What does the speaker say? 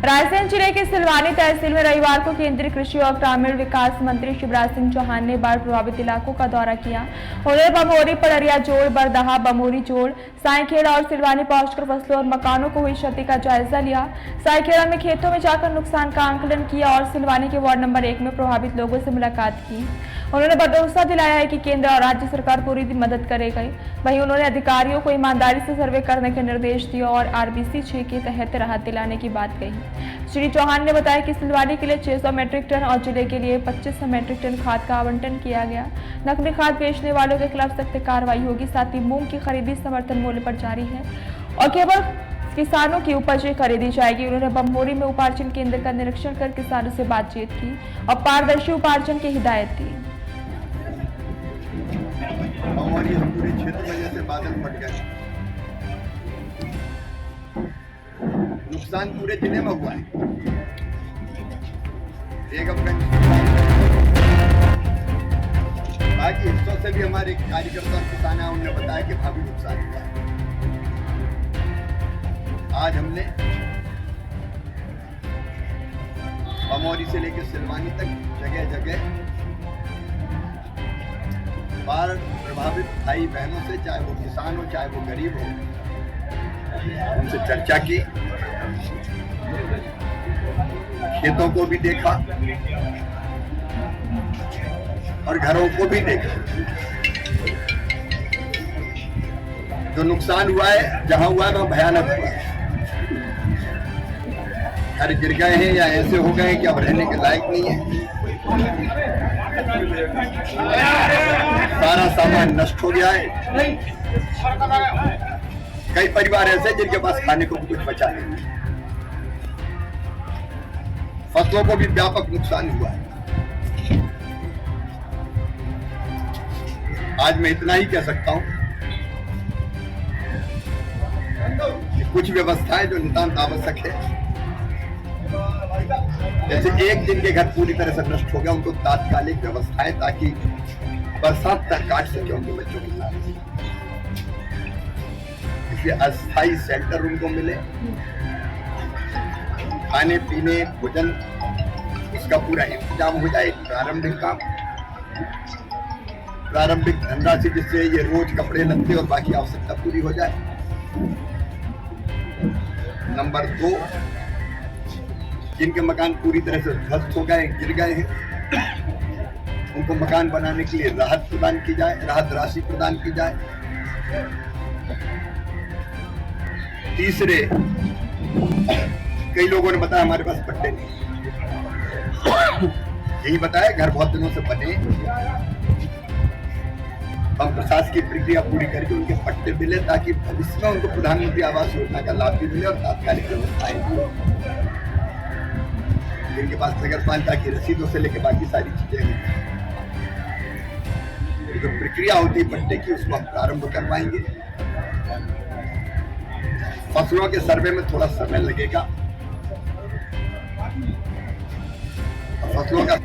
रायसेन जिले के सिलवानी तहसील में रविवार को केंद्रीय कृषि और ग्रामीण विकास मंत्री शिवराज सिंह चौहान ने बाढ़ प्रभावित इलाकों का दौरा किया। उन्होंने बमोरी, पड़रिया जोड़, बरदहा, बमोरी जोड़, साईखेड़ा और सिलवानी पहुंचकर फसलों और मकानों को हुई क्षति का जायजा लिया। साईखेड़ा में खेतों में जाकर नुकसान का आंकलन किया और सिलवानी के वार्ड नंबर 1 में प्रभावित लोगों से मुलाकात की। उन्होंने भरोसा दिलाया है कि केंद्र और राज्य सरकार पूरी मदद करेगी। वहीं उन्होंने अधिकारियों को ईमानदारी से सर्वे करने के निर्देश दिए और आरबीसी 6 के तहत राहत दिलाने की बात कही। श्री चौहान ने बताया कि सिलवानी के लिए 600 मीट्रिक टन और जिले के लिए 2500 मीट्रिक टन खाद का आवंटन किया गया। नकली खाद बेचने वालों के खिलाफ सख्त कार्रवाई होगी। साथ ही मूंग की खरीदी समर्थन मूल्य पर जारी है और केवल किसानों की उपज खरीदी जाएगी। उन्होंने बमोरी में उपार्जन केंद्र का निरीक्षण कर किसानों से बातचीत की और पारदर्शी उपार्जन की हिदायत दी। बमोरी पूरे क्षेत्र में जैसे बादल फट गए, नुकसान पूरे जिले में हुआ है। बेगमगंज बाकी हिस्सों से भी हमारे कार्यकर्ता और किसान हैं, उन्होंने बताया कि भावी नुकसान हुआ है। आज हमने बमोरी से लेकर सिलवानी तक जगह जगह बाढ़ प्रभावित भाई बहनों से, चाहे वो किसान हो चाहे वो गरीब हो, उनसे चर्चा की, खेतों को भी देखा और घरों को भी देखा। जो नुकसान हुआ है, जहां हुआ है वहां भयानक हुआ है। घर गिर गए हैं या ऐसे हो गए कि अब रहने के लायक नहीं है। सारा सामान नष्ट हो गया है। कई परिवार ऐसे जिनके पास खाने को कुछ बचा नहीं। फसलों को भी व्यापक नुकसान हुआ है। आज मैं इतना ही कह सकता हूं कि कुछ व्यवस्थाएं जो नितांत आवश्यक है, जैसे एक दिन के घर पूरी तरह से नष्ट हो गया, उनको तात्कालिक व्यवस्थाएं ताकि बरसात तक काट सके उनके बच्चों के साथ, इसलिए अस्थायी शेल्टर उनको मिले, खाने पीने भोजन उसका पूरा इंतजाम हो जाए। प्रारंभिक काम, प्रारंभिक धनराशि जिससे ये रोज कपड़े लत्ते और बाकी आवश्यकता पूरी हो जाए। नंबर 2, जिनके मकान पूरी तरह से ध्वस्त हो गए, गिर गए हैं, उनको मकान बनाने के लिए राहत प्रदान की जाए, राहत राशि प्रदान की जाए। तीसरे, कई लोगों ने बताया हमारे पास पट्टे नहीं, यही बताया घर बहुत दिनों से बने, हम प्रशासकीय प्रक्रिया पूरी करके उनके पट्टे मिले ताकि भविष्य में उनको प्रधानमंत्री आवास योजना का लाभ भी मिले और तात्कालिक व्यवस्थाएं भी। जिनके पास नगर पालिका की रसीदों से लेकर बाकी सारी चीजें हैं, जो प्रक्रिया होती है पट्टे की, उसको हम प्रारंभ करवाएंगे। फसलों के सर्वे में थोड़ा समय लगेगा। फसलों का